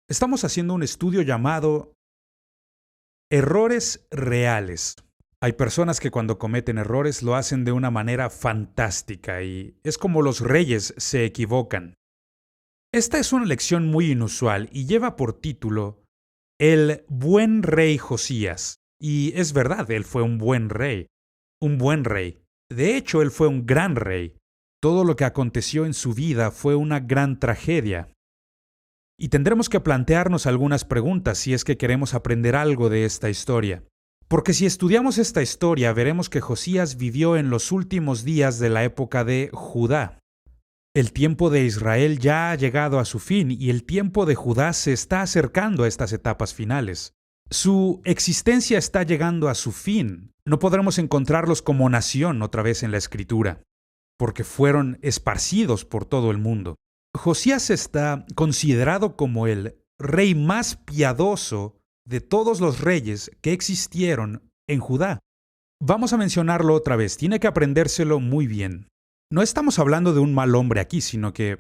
Estamos haciendo un estudio llamado Errores Reales. Hay personas que cuando cometen errores lo hacen de una manera fantástica y es como los reyes se equivocan. Esta es una lección muy inusual y lleva por título El buen rey Josías. Y es verdad, él fue un buen rey. Un buen rey. De hecho, él fue un gran rey. Todo lo que aconteció en su vida fue una gran tragedia. Y tendremos que plantearnos algunas preguntas si es que queremos aprender algo de esta historia. Porque si estudiamos esta historia, veremos que Josías vivió en los últimos días de la época de Judá. El tiempo de Israel ya ha llegado a su fin y el tiempo de Judá se está acercando a estas etapas finales. Su existencia está llegando a su fin. No podremos encontrarlos como nación otra vez en la Escritura, porque fueron esparcidos por todo el mundo. Josías está considerado como el rey más piadoso de todos los reyes que existieron en Judá. Vamos a mencionarlo otra vez, tiene que aprendérselo muy bien. No estamos hablando de un mal hombre aquí, sino que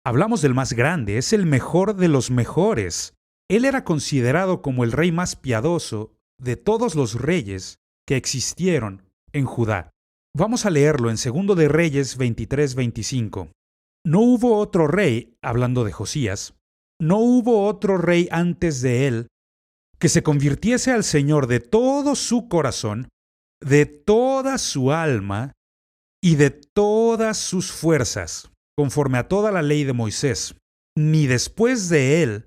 hablamos del más grande, es el mejor de los mejores. Él era considerado como el rey más piadoso de todos los reyes que existieron en Judá. Vamos a leerlo en 2 de Reyes 23-25. No hubo otro rey, hablando de Josías, no hubo otro rey antes de él que se convirtiese al Señor de todo su corazón, de toda su alma y de todas sus fuerzas, conforme a toda la ley de Moisés. Ni después de él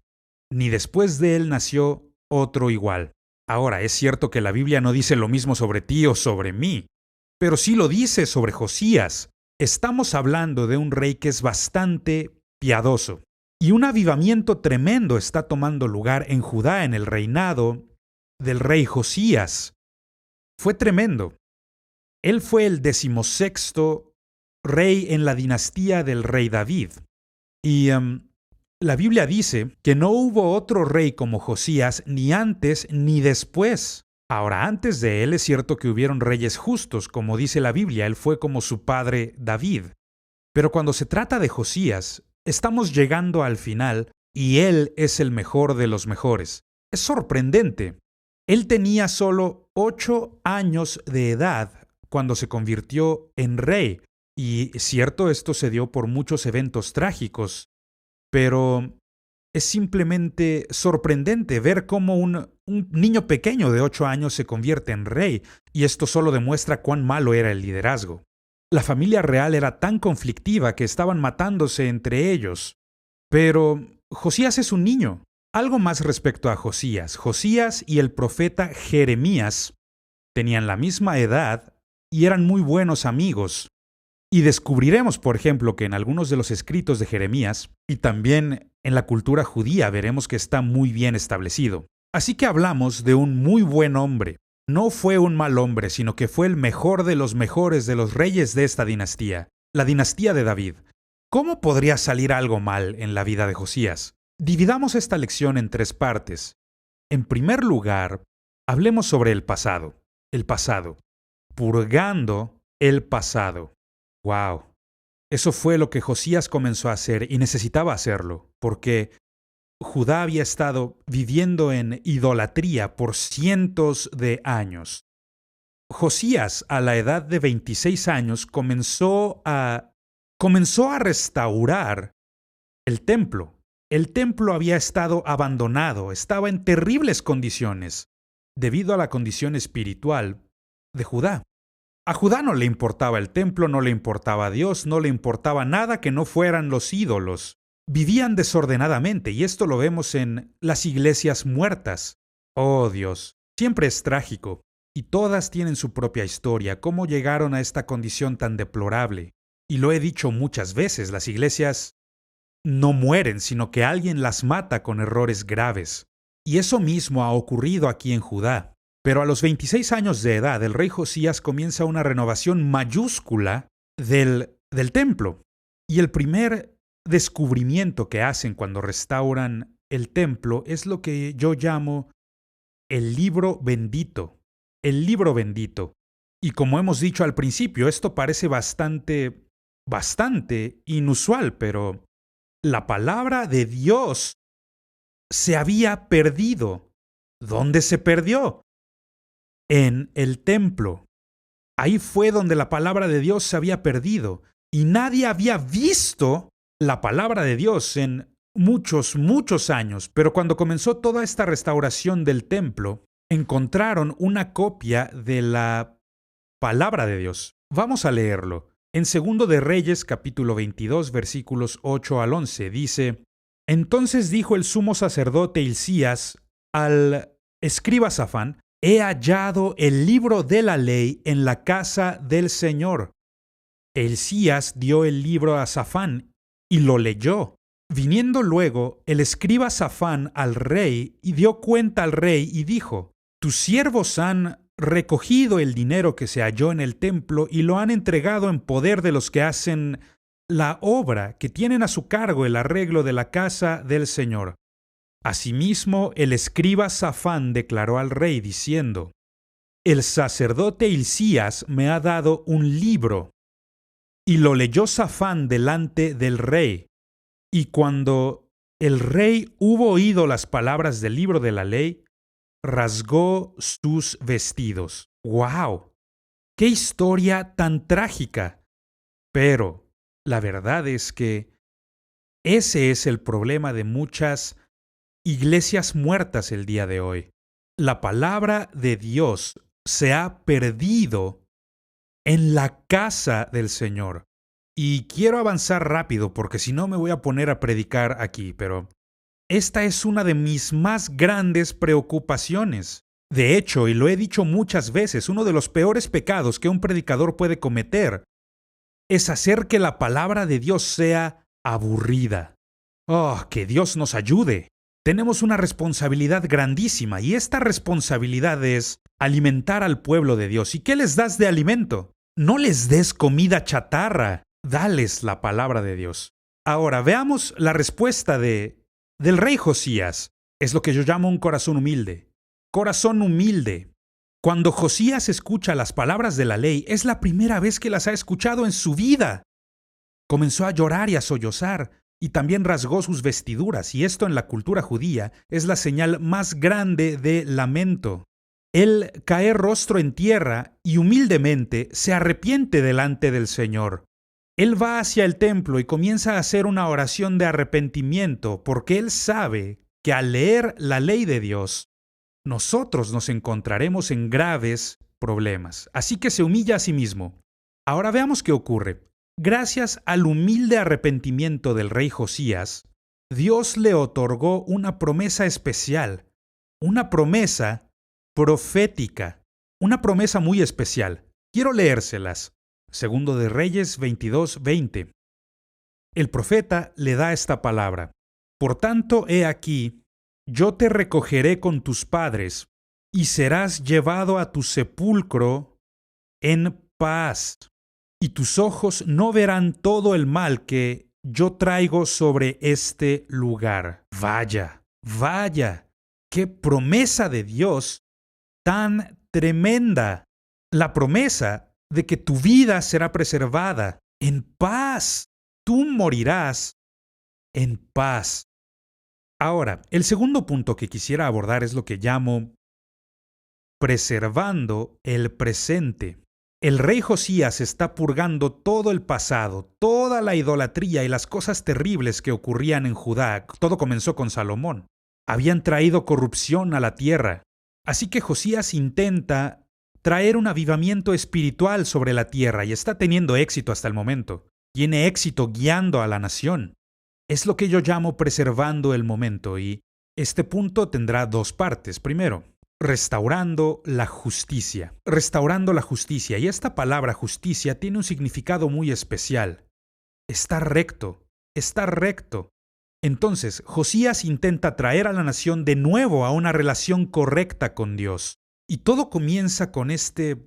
nació otro igual. Ahora, es cierto que la Biblia no dice lo mismo sobre ti o sobre mí, pero sí lo dice sobre Josías. Estamos hablando de un rey que es bastante piadoso. Y un avivamiento tremendo está tomando lugar en Judá en el reinado del rey Josías. Fue tremendo. Él fue el 16º rey en la dinastía del rey David. Y la Biblia dice que no hubo otro rey como Josías ni antes ni después. Ahora, antes de él es cierto que hubieron reyes justos, como dice la Biblia, él fue como su padre David. Pero cuando se trata de Josías, estamos llegando al final y él es el mejor de los mejores. Es sorprendente. Él tenía solo 8 años de edad cuando se convirtió en rey. Y es cierto, esto se dio por muchos eventos trágicos, pero es simplemente sorprendente ver cómo un niño pequeño de 8 años se convierte en rey, y esto solo demuestra cuán malo era el liderazgo. La familia real era tan conflictiva que estaban matándose entre ellos. Pero Josías es un niño. Algo más respecto a Josías. Josías y el profeta Jeremías tenían la misma edad y eran muy buenos amigos. Y descubriremos, por ejemplo, que en algunos de los escritos de Jeremías, y también en la cultura judía, veremos que está muy bien establecido. Así que hablamos de un muy buen hombre. No fue un mal hombre, sino que fue el mejor de los mejores de los reyes de esta dinastía, la dinastía de David. ¿Cómo podría salir algo mal en la vida de Josías? Dividamos esta lección en 3 partes. En primer lugar, hablemos sobre el pasado. El pasado. Purgando el pasado. ¡Wow! Eso fue lo que Josías comenzó a hacer y necesitaba hacerlo, porque Judá había estado viviendo en idolatría por cientos de años. Josías, a la edad de 26 años, comenzó a restaurar el templo. El templo había estado abandonado, estaba en terribles condiciones, debido a la condición espiritual de Judá. A Judá no le importaba el templo, no le importaba Dios, no le importaba nada que no fueran los ídolos. Vivían desordenadamente y esto lo vemos en las iglesias muertas. Oh Dios, siempre es trágico y todas tienen su propia historia, cómo llegaron a esta condición tan deplorable. Y lo he dicho muchas veces, las iglesias no mueren, sino que alguien las mata con errores graves. Y eso mismo ha ocurrido aquí en Judá. Pero a los 26 años de edad, el rey Josías comienza una renovación mayúscula del templo. Y el primer descubrimiento que hacen cuando restauran el templo es lo que yo llamo el libro bendito. El libro bendito. Y como hemos dicho al principio, esto parece bastante inusual, pero la palabra de Dios se había perdido. ¿Dónde se perdió? En el templo. Ahí fue donde la palabra de Dios se había perdido. Y nadie había visto la palabra de Dios en muchos, muchos años. Pero cuando comenzó toda esta restauración del templo, encontraron una copia de la palabra de Dios. Vamos a leerlo. En Segundo de Reyes, capítulo 22, versículos 8 al 11, dice: Entonces dijo el sumo sacerdote Hilcías al escriba Safán: He hallado el libro de la ley en la casa del Señor. Hilcías dio el libro a Safán y lo leyó. Viniendo luego el escriba Safán al rey y dio cuenta al rey y dijo: Tus siervos han recogido el dinero que se halló en el templo y lo han entregado en poder de los que hacen la obra, que tienen a su cargo el arreglo de la casa del Señor. Asimismo, el escriba Safán declaró al rey diciendo: El sacerdote Hilcías me ha dado un libro. Y lo leyó Safán delante del rey. Y cuando el rey hubo oído las palabras del libro de la ley, rasgó sus vestidos. ¡Wow! ¡Qué historia tan trágica! Pero la verdad es que ese es el problema de muchas iglesias muertas el día de hoy. La palabra de Dios se ha perdido en la casa del Señor. Y quiero avanzar rápido porque si no me voy a poner a predicar aquí, pero esta es una de mis más grandes preocupaciones. De hecho, y lo he dicho muchas veces, uno de los peores pecados que un predicador puede cometer es hacer que la palabra de Dios sea aburrida. ¡Oh, que Dios nos ayude! Tenemos una responsabilidad grandísima y esta responsabilidad es alimentar al pueblo de Dios. ¿Y qué les das de alimento? No les des comida chatarra, dales la palabra de Dios. Ahora, veamos la respuesta del rey Josías. Es lo que yo llamo un corazón humilde. Corazón humilde. Cuando Josías escucha las palabras de la ley, es la primera vez que las ha escuchado en su vida. Comenzó a llorar y a sollozar, y también rasgó sus vestiduras, y esto en la cultura judía es la señal más grande de lamento. Él cae rostro en tierra y humildemente se arrepiente delante del Señor. Él va hacia el templo y comienza a hacer una oración de arrepentimiento porque él sabe que al leer la ley de Dios, nosotros nos encontraremos en graves problemas. Así que se humilla a sí mismo. Ahora veamos qué ocurre. Gracias al humilde arrepentimiento del rey Josías, Dios le otorgó una promesa especial, una promesa profética, una promesa muy especial. Quiero leérselas. Segundo de Reyes 22:20. El profeta le da esta palabra: Por tanto, he aquí, yo te recogeré con tus padres, y serás llevado a tu sepulcro en paz, y tus ojos no verán todo el mal que yo traigo sobre este lugar. Vaya, vaya, qué promesa de Dios tan tremenda. La promesa de que tu vida será preservada en paz. Tú morirás en paz. Ahora, el segundo punto que quisiera abordar es lo que llamo preservando el presente. El rey Josías está purgando todo el pasado, toda la idolatría y las cosas terribles que ocurrían en Judá. Todo comenzó con Salomón. Habían traído corrupción a la tierra. Así que Josías intenta traer un avivamiento espiritual sobre la tierra y está teniendo éxito hasta el momento. Tiene éxito guiando a la nación. Es lo que yo llamo preservando el momento y este punto tendrá dos partes. Primero, restaurando la justicia. Restaurando la justicia. Y esta palabra justicia tiene un significado muy especial. Está recto. Está recto. Entonces, Josías intenta traer a la nación de nuevo a una relación correcta con Dios. Y todo comienza con este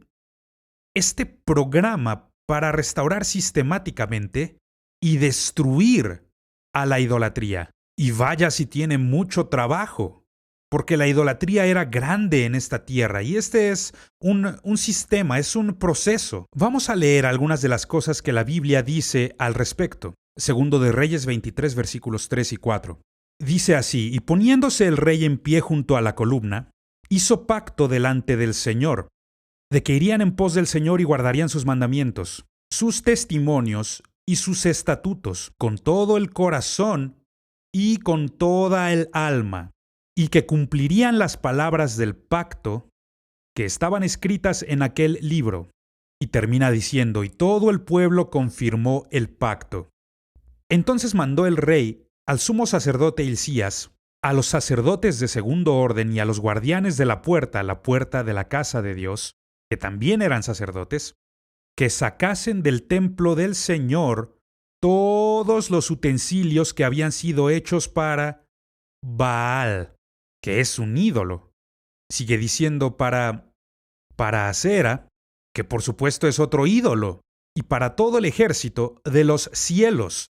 programa para restaurar sistemáticamente y destruir a la idolatría. Y vaya si tiene mucho trabajo, porque la idolatría era grande en esta tierra y este es un sistema, es un proceso. Vamos a leer algunas de las cosas que la Biblia dice al respecto. Segundo de Reyes 23, versículos 3 y 4. Dice así: y poniéndose el rey en pie junto a la columna, hizo pacto delante del Señor, de que irían en pos del Señor y guardarían sus mandamientos, sus testimonios y sus estatutos, con todo el corazón y con toda el alma, y que cumplirían las palabras del pacto que estaban escritas en aquel libro. Y termina diciendo: y todo el pueblo confirmó el pacto. Entonces mandó el rey al sumo sacerdote Hilcías, a los sacerdotes de segundo orden y a los guardianes de la puerta de la casa de Dios, que también eran sacerdotes, que sacasen del templo del Señor todos los utensilios que habían sido hechos para Baal, que es un ídolo. Sigue diciendo para Asera, que por supuesto es otro ídolo, y para todo el ejército de los cielos.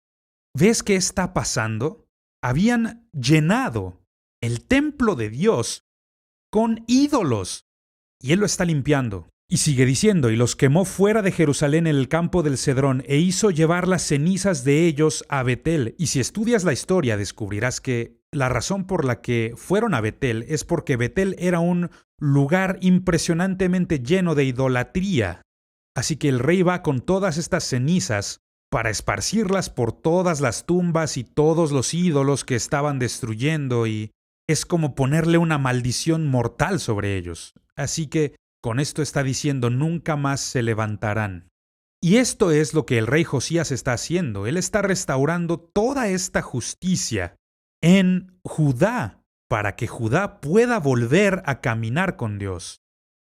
¿Ves qué está pasando? Habían llenado el templo de Dios con ídolos, y Él lo está limpiando. Y sigue diciendo: y los quemó fuera de Jerusalén en el campo del Cedrón, e hizo llevar las cenizas de ellos a Betel. Y si estudias la historia, descubrirás que la razón por la que fueron a Betel es porque Betel era un lugar impresionantemente lleno de idolatría. Así que el rey va con todas estas cenizas para esparcirlas por todas las tumbas y todos los ídolos que estaban destruyendo, y es como ponerle una maldición mortal sobre ellos. Así que con esto está diciendo: nunca más se levantarán. Y esto es lo que el rey Josías está haciendo. Él está restaurando toda esta justicia en Judá, para que Judá pueda volver a caminar con Dios.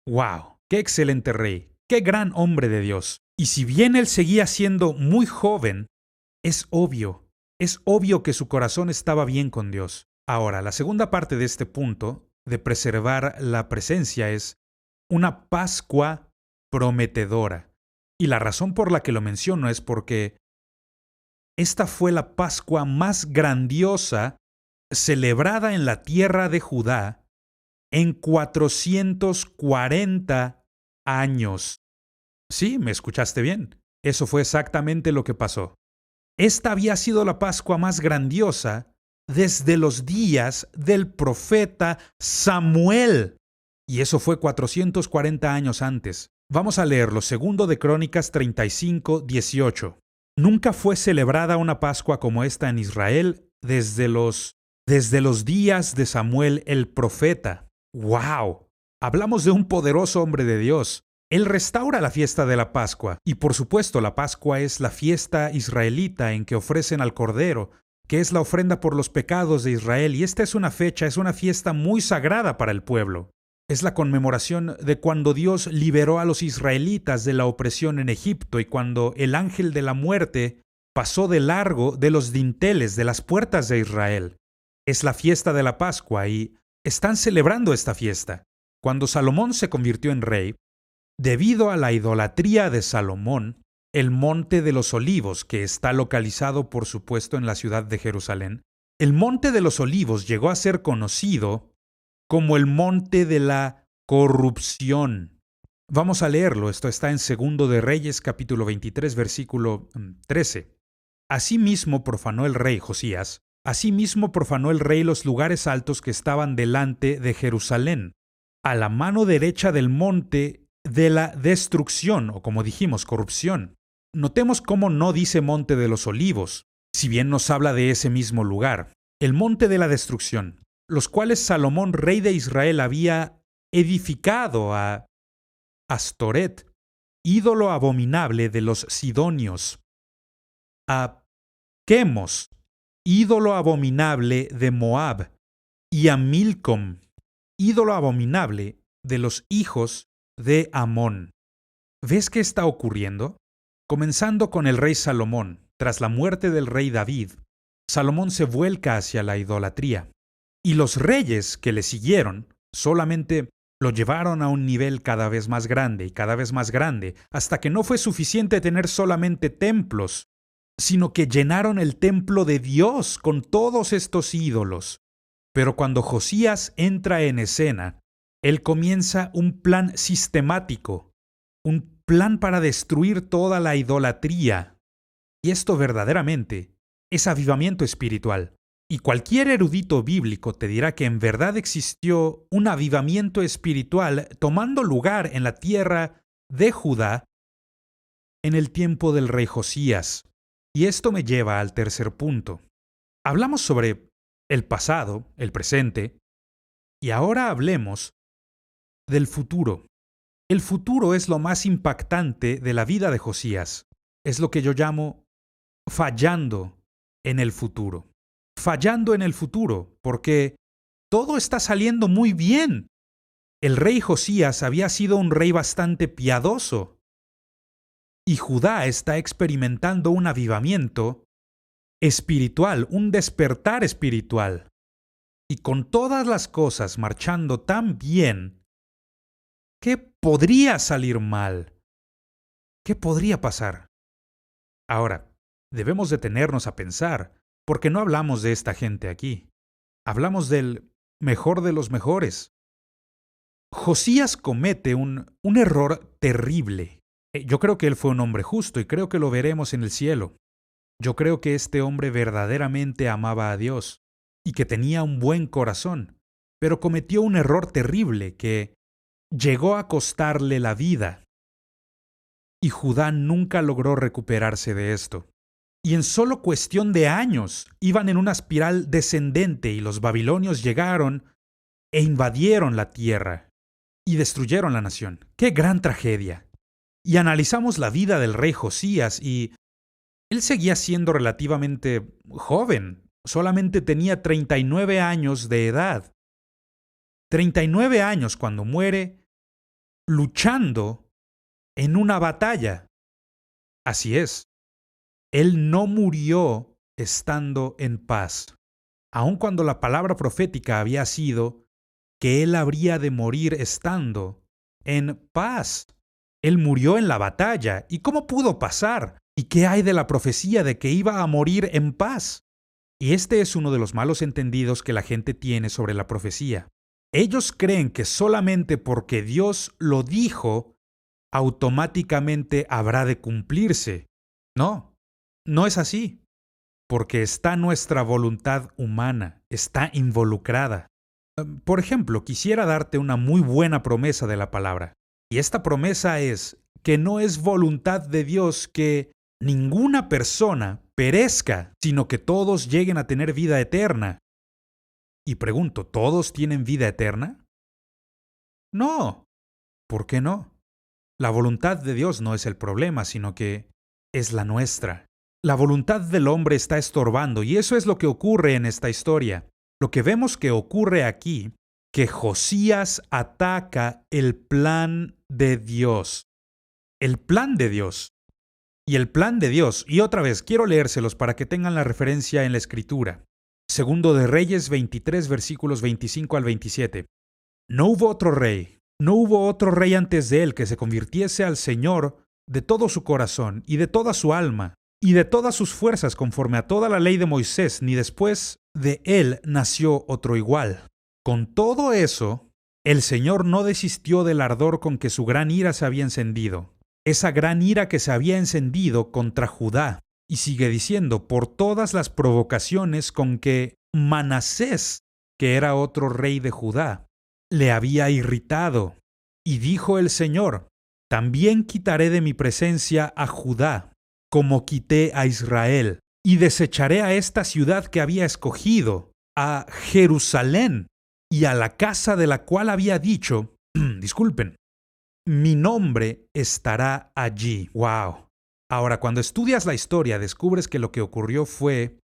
¡Wow! ¡Qué excelente rey! ¡Qué gran hombre de Dios! Y si bien él seguía siendo muy joven, es obvio que su corazón estaba bien con Dios. Ahora, la segunda parte de este punto, de preservar la presencia, es una Pascua prometedora. Y la razón por la que lo menciono es porque esta fue la Pascua más grandiosa celebrada en la tierra de Judá en 440 años. Sí, me escuchaste bien. Eso fue exactamente lo que pasó. Esta había sido la Pascua más grandiosa desde los días del profeta Samuel. Y eso fue 440 años antes. Vamos a leerlo, segundo de Crónicas 35:18. Nunca fue celebrada una Pascua como esta en Israel desde los días de Samuel el profeta. ¡Wow! Hablamos de un poderoso hombre de Dios. Él restaura la fiesta de la Pascua. Y por supuesto, la Pascua es la fiesta israelita en que ofrecen al Cordero, que es la ofrenda por los pecados de Israel. Y esta es una fiesta muy sagrada para el pueblo. Es la conmemoración de cuando Dios liberó a los israelitas de la opresión en Egipto y cuando el ángel de la muerte pasó de largo de los dinteles de las puertas de Israel. Es la fiesta de la Pascua y están celebrando esta fiesta. Cuando Salomón se convirtió en rey, debido a la idolatría de Salomón, el Monte de los Olivos, que está localizado por supuesto en la ciudad de Jerusalén, el Monte de los Olivos llegó a ser conocido como el Monte de la Corrupción. Vamos a leerlo, esto está en Segundo de Reyes, capítulo 23, versículo 13. Asimismo profanó el rey Josías, los lugares altos que estaban delante de Jerusalén, a la mano derecha del monte de la destrucción, o como dijimos, corrupción. Notemos cómo no dice Monte de los Olivos, si bien nos habla de ese mismo lugar. El monte de la destrucción, los cuales Salomón, rey de Israel, había edificado a Astoret, ídolo abominable de los sidonios, a Quemos, ídolo abominable de Moab, y a Milcom, ídolo abominable de los hijos de Amón. ¿Ves qué está ocurriendo? Comenzando con el rey Salomón, tras la muerte del rey David, Salomón se vuelca hacia la idolatría. Y los reyes que le siguieron solamente lo llevaron a un nivel cada vez más grande y cada vez más grande, hasta que no fue suficiente tener solamente templos, sino que llenaron el templo de Dios con todos estos ídolos. Pero cuando Josías entra en escena, él comienza un plan sistemático, un plan para destruir toda la idolatría. Y esto verdaderamente es avivamiento espiritual. Y cualquier erudito bíblico te dirá que en verdad existió un avivamiento espiritual tomando lugar en la tierra de Judá en el tiempo del rey Josías. Y esto me lleva al tercer punto. Hablamos sobre el pasado, el presente, y ahora hablemos del futuro. El futuro es lo más impactante de la vida de Josías. Es lo que yo llamo fallando en el futuro. Fallando en el futuro, porque todo está saliendo muy bien. El rey Josías había sido un rey bastante piadoso, y Judá está experimentando un avivamiento espiritual, un despertar espiritual. Y con todas las cosas marchando tan bien, ¿qué podría salir mal? ¿Qué podría pasar? Ahora, debemos detenernos a pensar, porque no hablamos de esta gente aquí. Hablamos del mejor de los mejores. Josías comete un error terrible. Yo creo que él fue un hombre justo y creo que lo veremos en el cielo. Yo creo que este hombre verdaderamente amaba a Dios y que tenía un buen corazón, pero cometió un error terrible que llegó a costarle la vida. Y Judá nunca logró recuperarse de esto. Y en solo cuestión de años iban en una espiral descendente y los babilonios llegaron e invadieron la tierra y destruyeron la nación. ¡Qué gran tragedia! Y analizamos la vida del rey Josías y él seguía siendo relativamente joven. Solamente tenía 39 años de edad. 39 años cuando muere luchando en una batalla. Así es. Él no murió estando en paz, aun cuando la palabra profética había sido que él habría de morir estando en paz. Él murió en la batalla. ¿Y cómo pudo pasar? ¿Y qué hay de la profecía de que iba a morir en paz? Y este es uno de los malos entendidos que la gente tiene sobre la profecía. Ellos creen que solamente porque Dios lo dijo, automáticamente habrá de cumplirse. No, no es así. Porque está nuestra voluntad humana, está involucrada. Por ejemplo, quisiera darte una muy buena promesa de la palabra. Y esta promesa es que no es voluntad de Dios que ninguna persona perezca, sino que todos lleguen a tener vida eterna. Y pregunto, ¿todos tienen vida eterna? No. ¿Por qué no? La voluntad de Dios no es el problema, sino que es la nuestra. La voluntad del hombre está estorbando, y eso es lo que ocurre en esta historia. Lo que vemos que ocurre aquí, que Josías ataca el plan de Dios. El plan de Dios. Y el plan de Dios, y otra vez quiero leérselos para que tengan la referencia en la Escritura. Segundo de Reyes 23, versículos 25 al 27. No hubo otro rey antes de él que se convirtiese al Señor de todo su corazón y de toda su alma y de todas sus fuerzas conforme a toda la ley de Moisés, ni después de él nació otro igual. Con todo eso, el Señor no desistió del ardor con que su gran ira se había encendido. Esa gran ira que se había encendido contra Judá. Y sigue diciendo, por todas las provocaciones con que Manasés, que era otro rey de Judá, le había irritado. Y dijo el Señor, también quitaré de mi presencia a Judá, como quité a Israel, y desecharé a esta ciudad que había escogido, a Jerusalén, y a la casa de la cual había dicho, disculpen, mi nombre estará allí. ¡Wow! Ahora, cuando estudias la historia, descubres que lo que ocurrió fue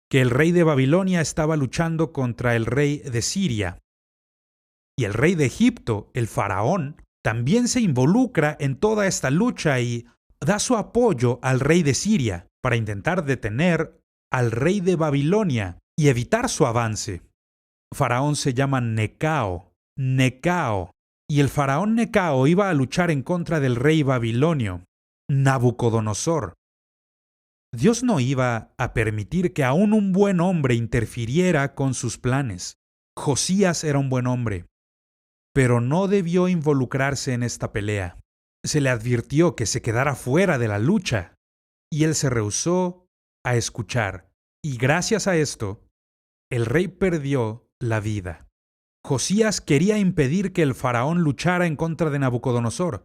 que el rey de Babilonia estaba luchando contra el rey de Siria. Y el rey de Egipto, el faraón, también se involucra en toda esta lucha y da su apoyo al rey de Siria para intentar detener al rey de Babilonia y evitar su avance. Faraón se llama Necao. Y el faraón Necao iba a luchar en contra del rey babilonio, Nabucodonosor. Dios no iba a permitir que aún un buen hombre interfiriera con sus planes. Josías era un buen hombre, pero no debió involucrarse en esta pelea. Se le advirtió que se quedara fuera de la lucha, y él se rehusó a escuchar. Y gracias a esto, el rey perdió la vida. Josías quería impedir que el faraón luchara en contra de Nabucodonosor.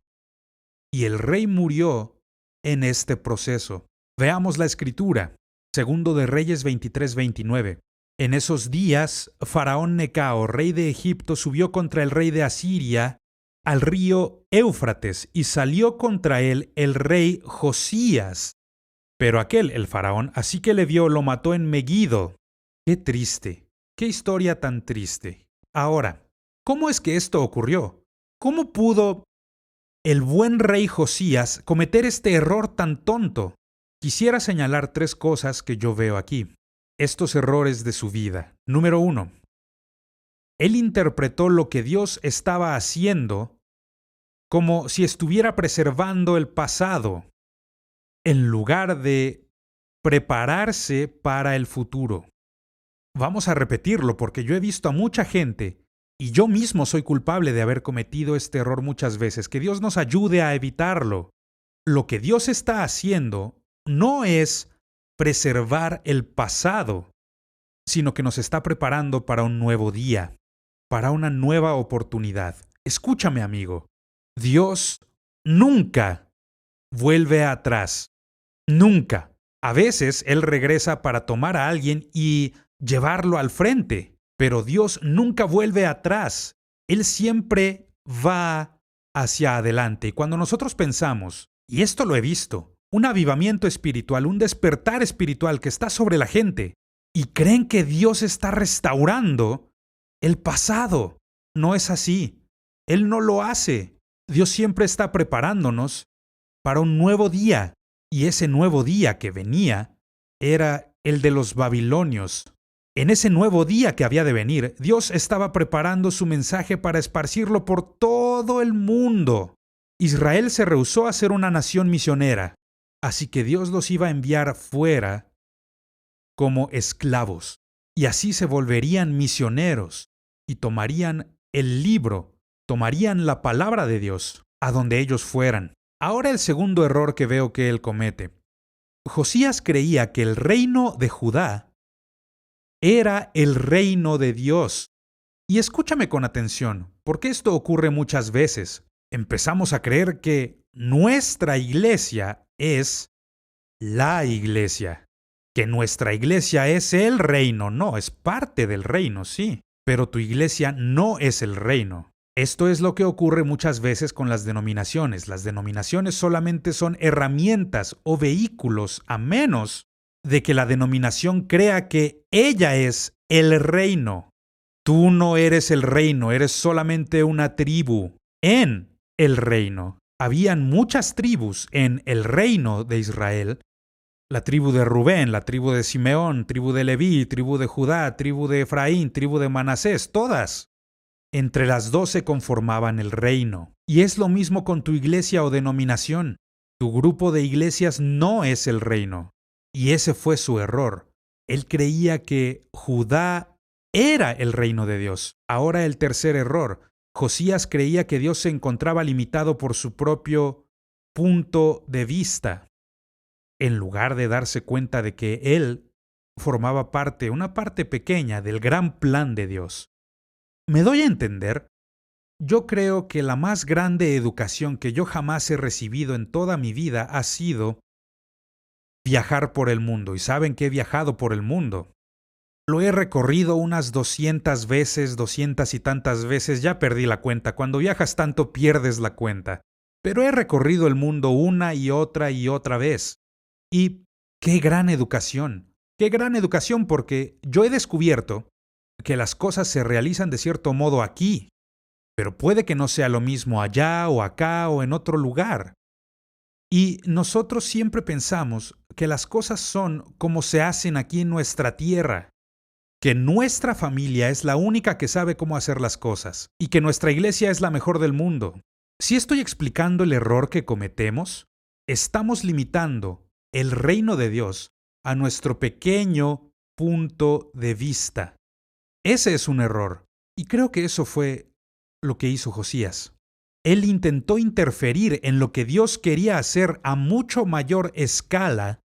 Y el rey murió en este proceso. Veamos la escritura. Segundo de Reyes 23:29. En esos días, Faraón Necao, rey de Egipto, subió contra el rey de Asiria al río Éufrates y salió contra él el rey Josías. Pero aquel, el faraón, así que le vio, lo mató en Meguido. Qué triste, qué historia tan triste. Ahora, ¿cómo es que esto ocurrió? ¿Cómo pudo el buen rey Josías cometer este error tan tonto? Quisiera señalar 3 cosas que yo veo aquí. Estos errores de su vida. Número 1. Él interpretó lo que Dios estaba haciendo como si estuviera preservando el pasado, en lugar de prepararse para el futuro. Vamos a repetirlo porque yo he visto a mucha gente, y yo mismo soy culpable de haber cometido este error muchas veces, que Dios nos ayude a evitarlo. Lo que Dios está haciendo no es preservar el pasado, sino que nos está preparando para un nuevo día, para una nueva oportunidad. Escúchame, amigo. Dios nunca vuelve atrás. Nunca. A veces Él regresa para tomar a alguien y llevarlo al frente, pero Dios nunca vuelve atrás. Él siempre va hacia adelante. Y cuando nosotros pensamos, y esto lo he visto, un avivamiento espiritual, un despertar espiritual que está sobre la gente, y creen que Dios está restaurando el pasado. No es así. Él no lo hace. Dios siempre está preparándonos para un nuevo día. Y ese nuevo día que venía era el de los babilonios. En ese nuevo día que había de venir, Dios estaba preparando su mensaje para esparcirlo por todo el mundo. Israel se rehusó a ser una nación misionera, así que Dios los iba a enviar fuera como esclavos. Y así se volverían misioneros y tomarían el libro, tomarían la palabra de Dios a donde ellos fueran. Ahora el segundo error que veo que él comete. Josías creía que el reino de Judá era el reino de Dios. Y escúchame con atención, porque esto ocurre muchas veces. Empezamos a creer que nuestra iglesia es la iglesia, que nuestra iglesia es el reino. No, es parte del reino, sí, pero tu iglesia no es el reino. Esto es lo que ocurre muchas veces con las denominaciones. Las denominaciones solamente son herramientas o vehículos, a menos de que la denominación crea que ella es el reino. Tú no eres el reino, eres solamente una tribu en el reino. Habían muchas tribus en el reino de Israel. La tribu de Rubén, la tribu de Simeón, tribu de Leví, tribu de Judá, tribu de Efraín, tribu de Manasés, todas. Entre las 12 conformaban el reino. Y es lo mismo con tu iglesia o denominación. Tu grupo de iglesias no es el reino. Y ese fue su error. Él creía que Judá era el reino de Dios. Ahora el tercer error. Josías creía que Dios se encontraba limitado por su propio punto de vista, en lugar de darse cuenta de que él formaba parte, una parte pequeña del gran plan de Dios. ¿Me doy a entender? Yo creo que la más grande educación que yo jamás he recibido en toda mi vida ha sido viajar por el mundo. ¿Y saben que he viajado por el mundo? Lo he recorrido unas 200 veces, 200 y tantas veces, ya perdí la cuenta. Cuando viajas tanto pierdes la cuenta. Pero he recorrido el mundo una y otra vez. Y qué gran educación porque yo he descubierto que las cosas se realizan de cierto modo aquí, pero puede que no sea lo mismo allá o acá o en otro lugar. Y nosotros siempre pensamos que las cosas son como se hacen aquí en nuestra tierra, que nuestra familia es la única que sabe cómo hacer las cosas y que nuestra iglesia es la mejor del mundo. Si estoy explicando el error que cometemos, estamos limitando el reino de Dios a nuestro pequeño punto de vista. Ese es un error, y creo que eso fue lo que hizo Josías. Él intentó interferir en lo que Dios quería hacer a mucho mayor escala,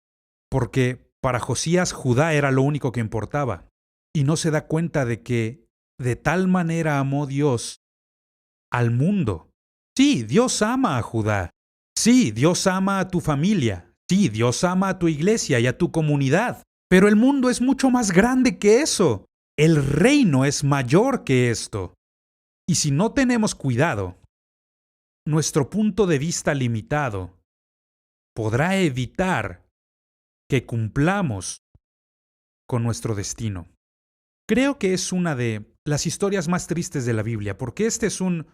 porque Para Josías, Judá era lo único que importaba, y no se da cuenta de que de tal manera amó Dios al mundo. Sí, Dios ama a Judá. Sí, Dios ama a tu familia. Sí, Dios ama a tu iglesia y a tu comunidad. Pero el mundo es mucho más grande que eso. El reino es mayor que esto. Y si no tenemos cuidado, nuestro punto de vista limitado podrá evitar que cumplamos con nuestro destino. Creo que es una de las historias más tristes de la Biblia, porque este es un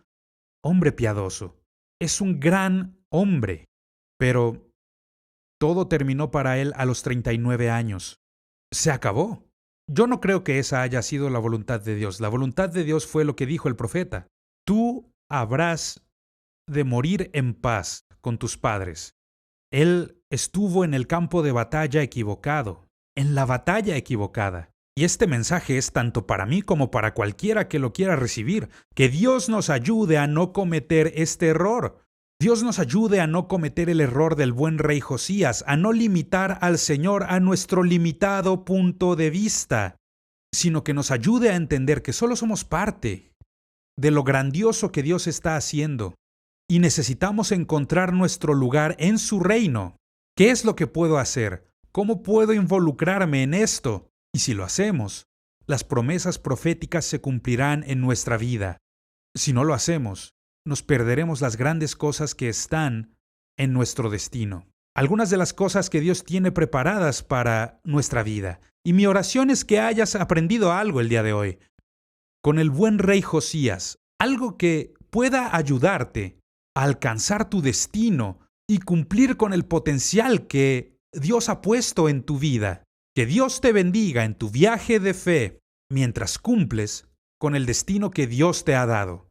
hombre piadoso, es un gran hombre, pero todo terminó para él a los 39 años. Se acabó. Yo no creo que esa haya sido la voluntad de Dios. La voluntad de Dios fue lo que dijo el profeta. Tú habrás de morir en paz con tus padres. Él estuvo en el campo de batalla equivocado, en la batalla equivocada. Y este mensaje es tanto para mí como para cualquiera que lo quiera recibir. Que Dios nos ayude a no cometer este error. Dios nos ayude a no cometer el error del buen rey Josías, a no limitar al Señor a nuestro limitado punto de vista, sino que nos ayude a entender que solo somos parte de lo grandioso que Dios está haciendo y necesitamos encontrar nuestro lugar en su reino. ¿Qué es lo que puedo hacer? ¿Cómo puedo involucrarme en esto? Y si lo hacemos, las promesas proféticas se cumplirán en nuestra vida. Si no lo hacemos, nos perderemos las grandes cosas que están en nuestro destino. Algunas de las cosas que Dios tiene preparadas para nuestra vida. Y mi oración es que hayas aprendido algo el día de hoy. Con el buen rey Josías, algo que pueda ayudarte a alcanzar tu destino y cumplir con el potencial que Dios ha puesto en tu vida. Que Dios te bendiga en tu viaje de fe mientras cumples con el destino que Dios te ha dado.